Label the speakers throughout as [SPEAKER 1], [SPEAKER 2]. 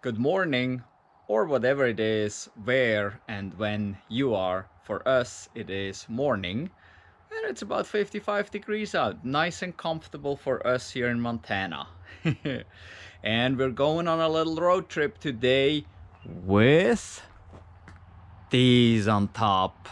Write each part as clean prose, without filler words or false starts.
[SPEAKER 1] good morning, or whatever it is, where and when you are. For us, it is morning, and it's about 55 degrees out. Nice and comfortable for us here in Montana. And we're going on a little road trip today with these on top.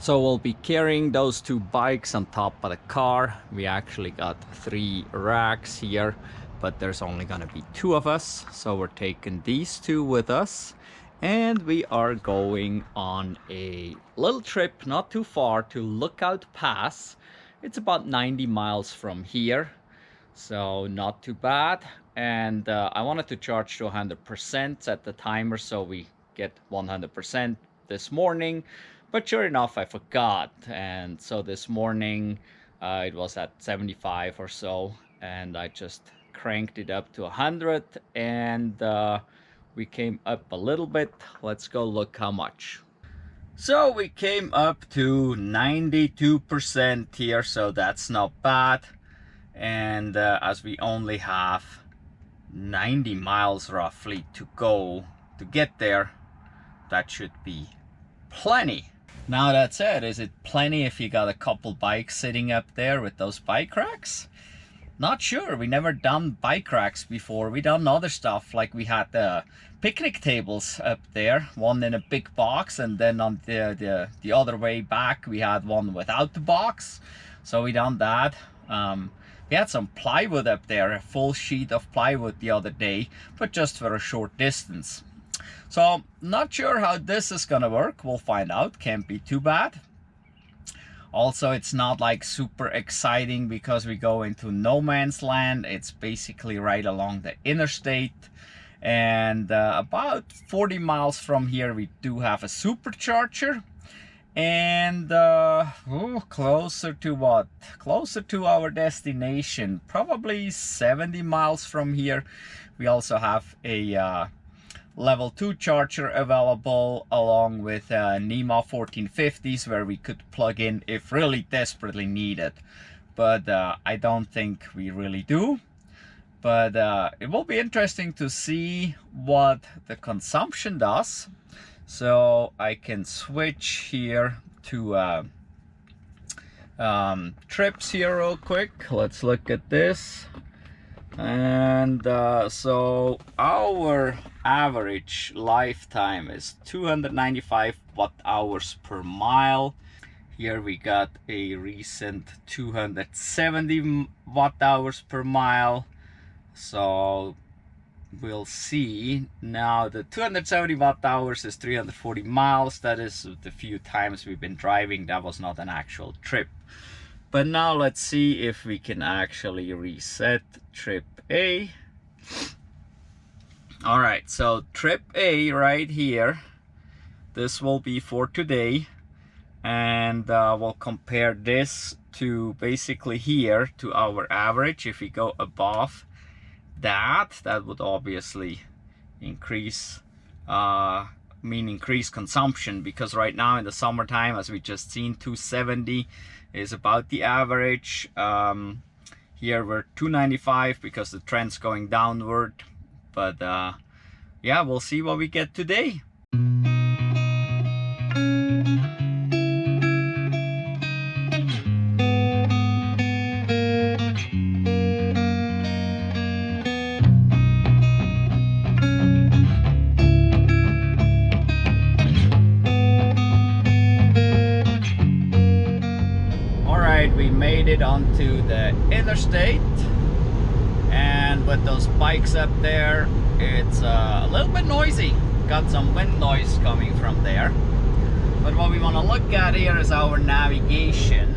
[SPEAKER 1] So we'll be carrying those two bikes on top of the car. We actually got 3 racks here, but there's only gonna be 2 of us. So we're taking these 2 with us, and we are going on a little trip not too far to Lookout Pass. It's about 90 miles from here, so not too bad. And I wanted to charge to 100%, set the timer so we get 100% this morning. But sure enough, I forgot, and so this morning it was at 75 or so, and I just cranked it up to 100, and we came up a little bit. Let's go look how much. So we came up to 92% here, so that's not bad. And as we only have 90 miles roughly to go to get there, that should be plenty. Now that said, is it plenty if you got a couple bikes sitting up there with those bike racks? Not sure. We never done bike racks before. We done other stuff, like we had the picnic tables up there, one in a big box, and then on the other way back we had one without the box. So we done that. We had some plywood up there, a full sheet of plywood the other day, but just for a short distance. So not sure how this is gonna work. We'll find out. Can't be too bad. Also, it's not like super exciting because we go into no man's land. It's basically right along the interstate, and about 40 miles from here we do have a supercharger, and closer to what? Closer to our destination, probably 70 miles from here, we also have a level 2 charger available, along with NEMA 1450s where we could plug in if really desperately needed, but I don't think we really do. But it will be interesting to see what the consumption does. So I can switch here to trips here real quick. Let's look at this. And so our average lifetime is 295 watt-hours per mile. Here we got a recent 270 watt-hours per mile. So we'll see. Now the 270 watt-hours is 340 miles. That is the few times we've been driving. That was not an actual trip. But now let's see if we can actually reset trip A. All right, so trip A right here, this will be for today, and we'll compare this to basically here to our average. If we go above that, that would obviously increase increase consumption, because right now in the summertime, as we just seen, 270 is about the average. Here we're 295 because the trend's going downward, but yeah, we'll see what we get today. We made it onto the interstate, and with those bikes up there, it's a little bit noisy. Got some wind noise coming from there. But what we want to look at here is our navigation,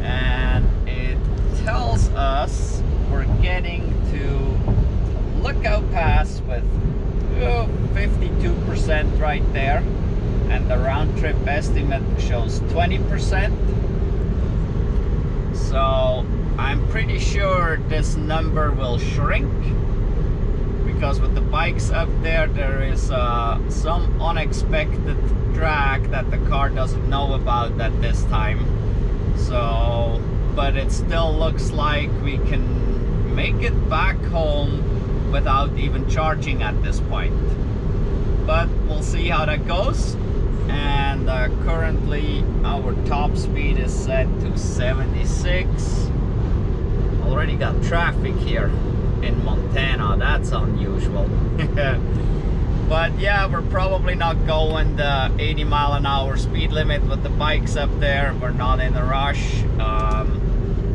[SPEAKER 1] and it tells us we're getting to Lookout Pass with 52% right there, and the round trip estimate shows 20%. So I'm pretty sure this number will shrink, because with the bikes up there, there is some unexpected drag that the car doesn't know about at this time. So, but it still looks like we can make it back home without even charging at this point. But we'll see how that goes. And currently our top speed is set to 76. Already got traffic here in Montana, that's unusual. But yeah, we're probably not going the 80-mile-an-hour speed limit with the bikes up there. We're not in a rush.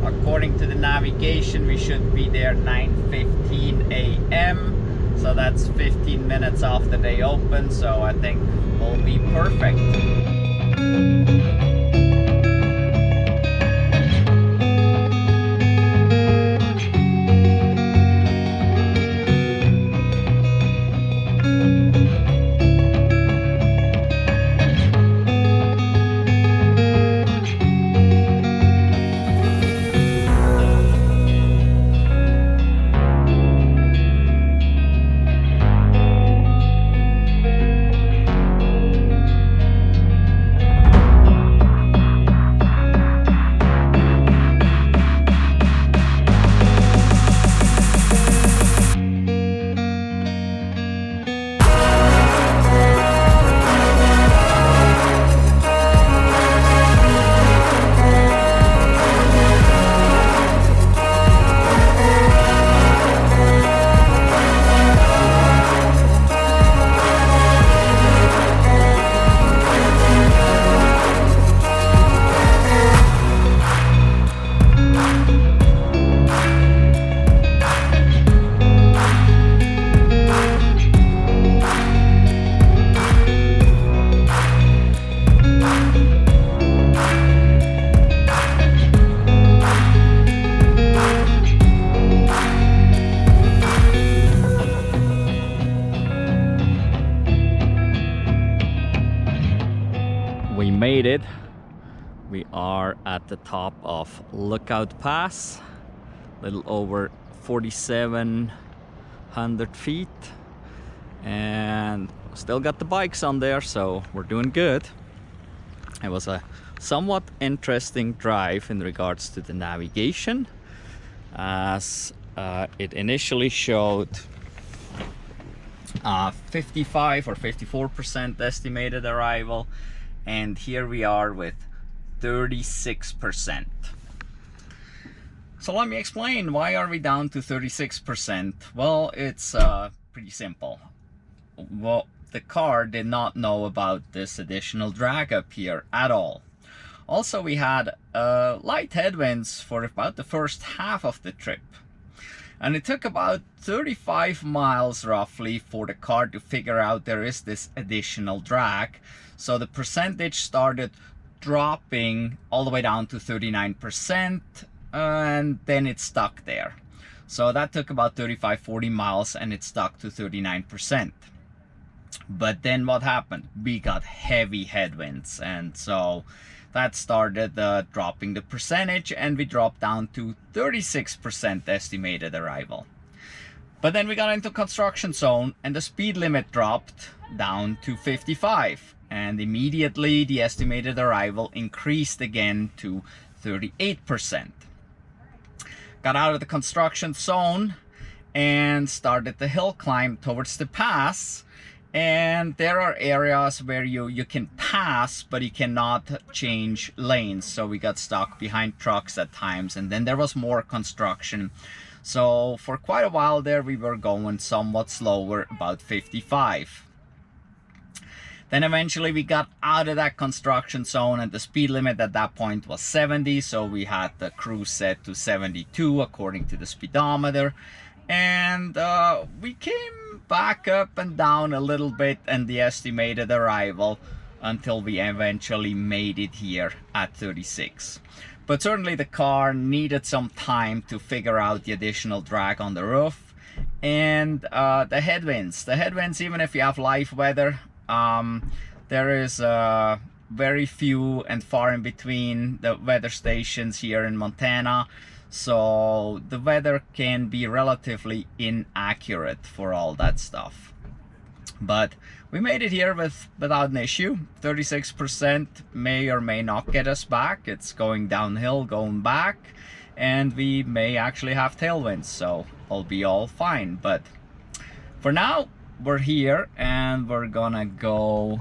[SPEAKER 1] According to the navigation, we should be there 9:15 a.m. So that's 15 minutes after they open, so I think we'll be perfect. We made it. We are at the top of Lookout Pass, a little over 4,700 feet, and still got the bikes on there, so we're doing good. It was a somewhat interesting drive in regards to the navigation, as it initially showed 55 or 54% estimated arrival, and here we are with 36%. So let me explain, why are we down to 36%? Well, it's pretty simple. Well, the car did not know about this additional drag up here at all. Also, we had light headwinds for about the first half of the trip. And it took about 35 miles roughly for the car to figure out there is this additional drag. So the percentage started dropping all the way down to 39%, and then it stuck there. So that took about 35-40 miles and it stuck to 39%. But then what happened? We got heavy headwinds, and so that started dropping the percentage, and we dropped down to 36% estimated arrival. But then we got into construction zone and the speed limit dropped down to 55, and immediately the estimated arrival increased again to 38%. Got out of the construction zone and started the hill climb towards the pass. And there are areas where you can pass, but you cannot change lanes. So we got stuck behind trucks at times, and then there was more construction. So for quite a while there, we were going somewhat slower, about 55. Then eventually we got out of that construction zone, and the speed limit at that point was 70. So we had the cruise set to 72 according to the speedometer. And we came back up and down a little bit in the estimated arrival until we eventually made it here at 36. But certainly the car needed some time to figure out the additional drag on the roof and the headwinds. Even if you have live weather, there is very few and far in between the weather stations here in Montana. so the weather can be relatively inaccurate for all that stuff. But we made it here without an issue. 36% may or may not get us back. It's going downhill, going back, and we may actually have tailwinds, so it'll be all fine. But for now, we're here, and we're gonna go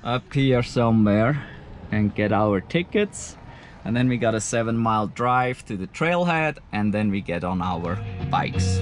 [SPEAKER 1] up here somewhere and get our tickets, and then we got a 7-mile drive to the trailhead, and then we get on our bikes.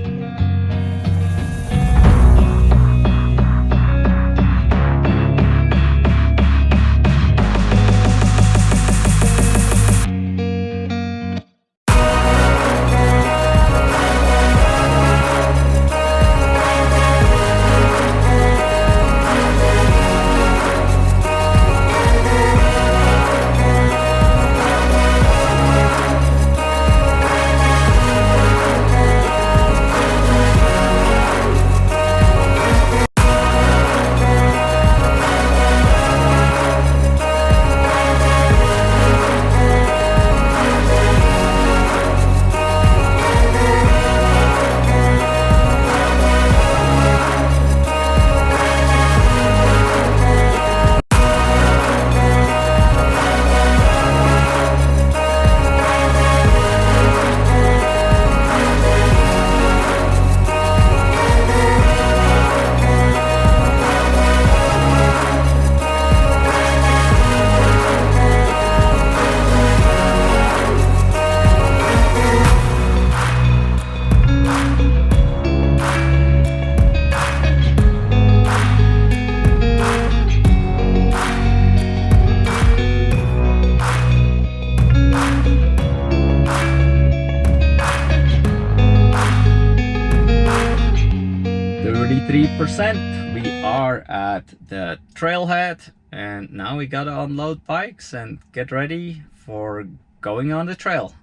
[SPEAKER 1] We are at the trailhead, and now we gotta unload bikes and get ready for going on the trail.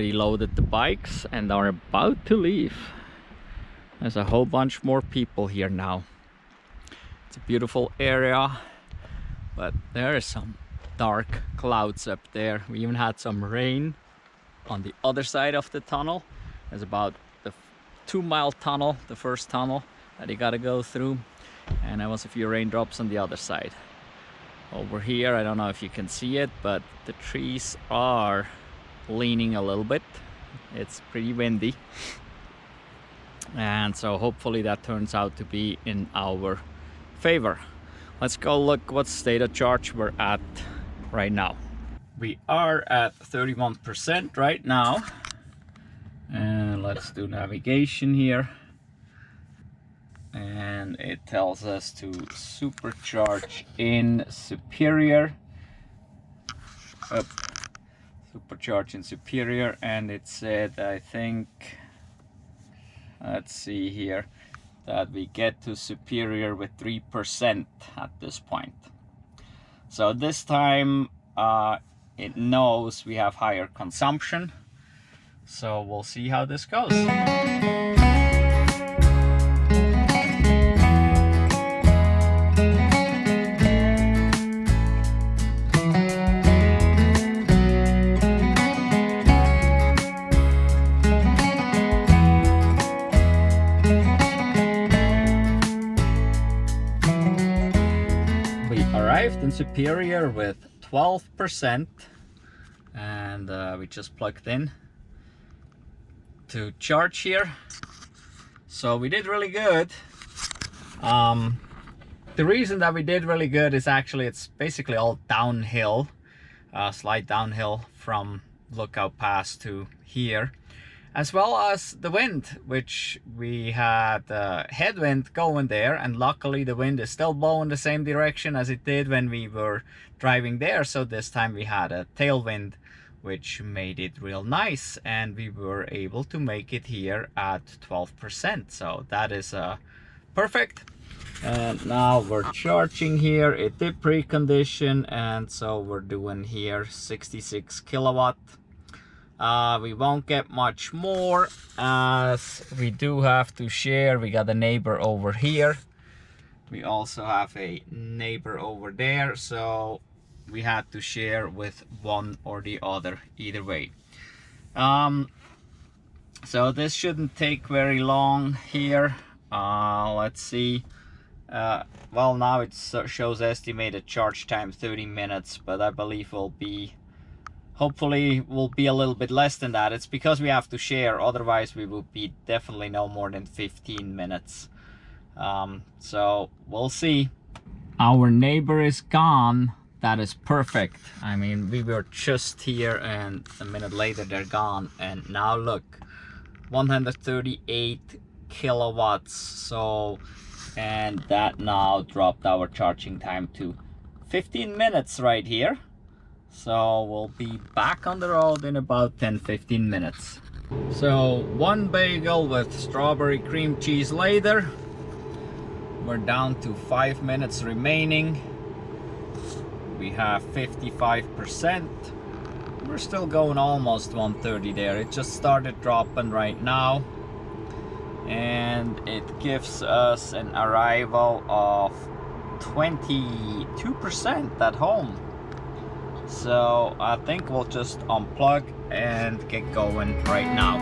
[SPEAKER 1] already loaded the bikes and are about to leave. There's a whole bunch more people here now. It's a beautiful area, but there is some dark clouds up there. We even had some rain on the other side of the tunnel. There's about the 2-mile tunnel, the first tunnel that you gotta go through, and there was a few raindrops on the other side. Over here, I don't know if you can see it, but the trees are leaning a little bit. It's pretty windy, and so hopefully that turns out to be in our favor. Let's go look what state of charge we're at right now. We are at 31% right now, and let's do navigation here, and it tells us to supercharge in Superior. Supercharge in Superior, and it said, I think, let's see here, that we get to Superior with 3% at this point. So this time it knows we have higher consumption, so we'll see how this goes. In Superior with 12%, and we just plugged in to charge here, so we did really good. The reason that we did really good is actually it's basically all downhill, slight downhill from Lookout Pass to here, as well as the wind, which we had headwind going there, and luckily the wind is still blowing the same direction as it did when we were driving there. So this time we had a tailwind, which made it real nice, and we were able to make it here at 12%. So that is perfect. And now we're charging here. It did precondition, and so we're doing here 66 kilowatt. We won't get much more, as we do have to share. We got a neighbor over here. We also have a neighbor over there, so we had to share with one or the other either way. So this shouldn't take very long here. Let's see. Well, now it shows estimated charge time 30 minutes, but I believe will be, hopefully will be a little bit less than that. It's because we have to share, otherwise we would be definitely no more than 15 minutes. So we'll see. Our neighbor is gone. That is perfect. I mean, we were just here and a minute later they're gone, and now look, 138 kilowatts. So, and that now dropped our charging time to 15 minutes right here. So we'll be back on the road in about 10-15 minutes. So one bagel with strawberry cream cheese later, we're down to 5 minutes remaining. We have 55%. We're still going almost 130 there. It just started dropping right now, and it gives us an arrival of 22% at home. So I think we'll just unplug and get going right now.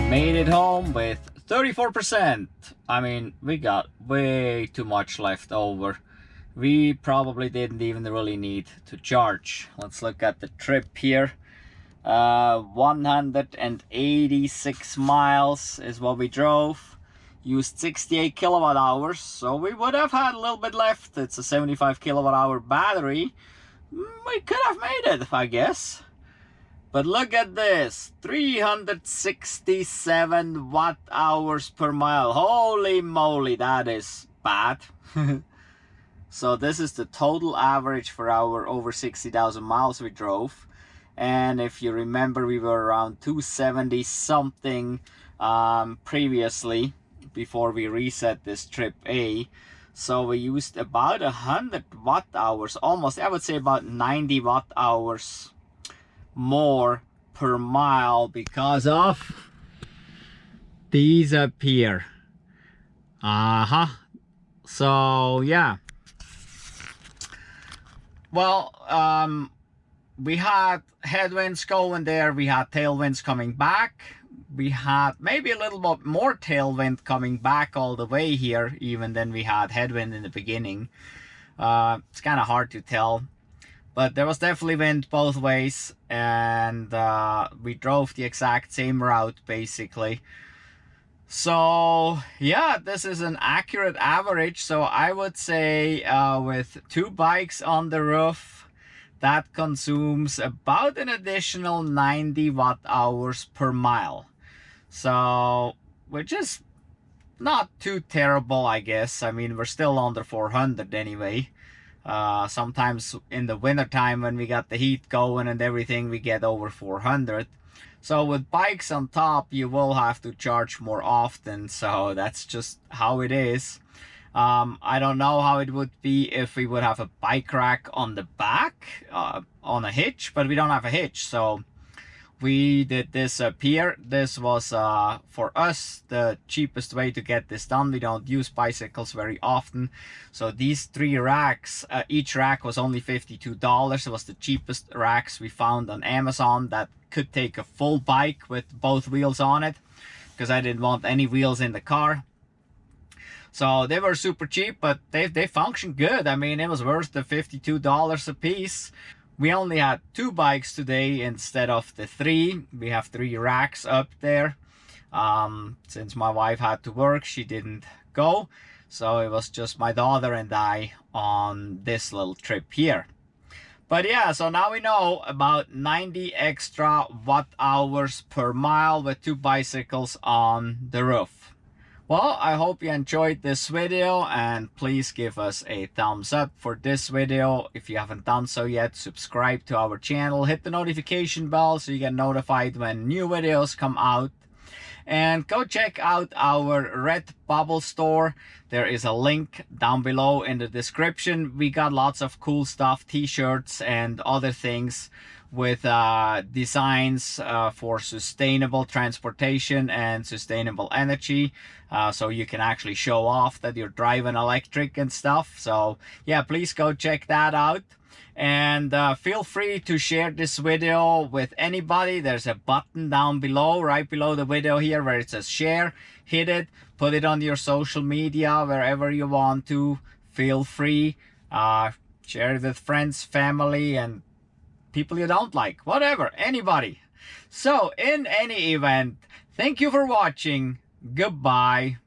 [SPEAKER 1] Made it home with 34%. I mean, we got way too much left over. We probably didn't even really need to charge. Let's look at the trip here. 186 miles is what we drove. Used 68 kilowatt hours, so we would have had a little bit left. It's a 75 kilowatt hour battery. We could have made it, I guess. But look at this, 367 watt hours per mile. Holy moly, that is bad. So this is the total average for our over 60,000 miles we drove. And if you remember, we were around 270 something previously, before we reset this trip A. So we used about 100 watt hours, almost, I would say about 90 watt hours more per mile because of these up here. So yeah, well, we had headwinds going there, we had tailwinds coming back, we had maybe a little bit more tailwind coming back all the way here even than we had headwind in the beginning. It's kind of hard to tell, but there was definitely wind both ways, and we drove the exact same route basically. So yeah, this is an accurate average. So I would say with 2 bikes on the roof, that consumes about an additional 90 watt hours per mile. So which is not too terrible, I guess. I mean, we're still under 400 anyway. Sometimes in the winter time when we got the heat going and everything, we get over 400. So with bikes on top, you will have to charge more often. So that's just how it is. I don't know how it would be if we would have a bike rack on the back on a hitch, but we don't have a hitch. So we did this up here. This was for us the cheapest way to get this done. We don't use bicycles very often, so these 3 racks, each rack was only $52. It was the cheapest racks we found on Amazon that could take a full bike with both wheels on it, because I didn't want any wheels in the car. So they were super cheap, but they function good. I mean, it was worth the $52 a piece. We only had 2 bikes today instead of the 3. We have 3 racks up there. Since my wife had to work, she didn't go. So it was just my daughter and I on this little trip here. But yeah, so now we know about 90 extra watt hours per mile with 2 bicycles on the roof. Well, I hope you enjoyed this video, and please give us a thumbs up for this video. If you haven't done so yet, subscribe to our channel, hit the notification bell so you get notified when new videos come out. And go check out our Redbubble store. There is a link down below in the description. We got lots of cool stuff, t-shirts and other things with designs for sustainable transportation and sustainable energy, so you can actually show off that you're driving electric and stuff. So yeah, please go check that out. And feel free to share this video with anybody. There's a button down below, right below the video here, where it says share. Hit it, put it on your social media, wherever you want to. Feel free. Share it with friends, family, and people you don't like. Whatever, anybody. So in any event, thank you for watching. Goodbye.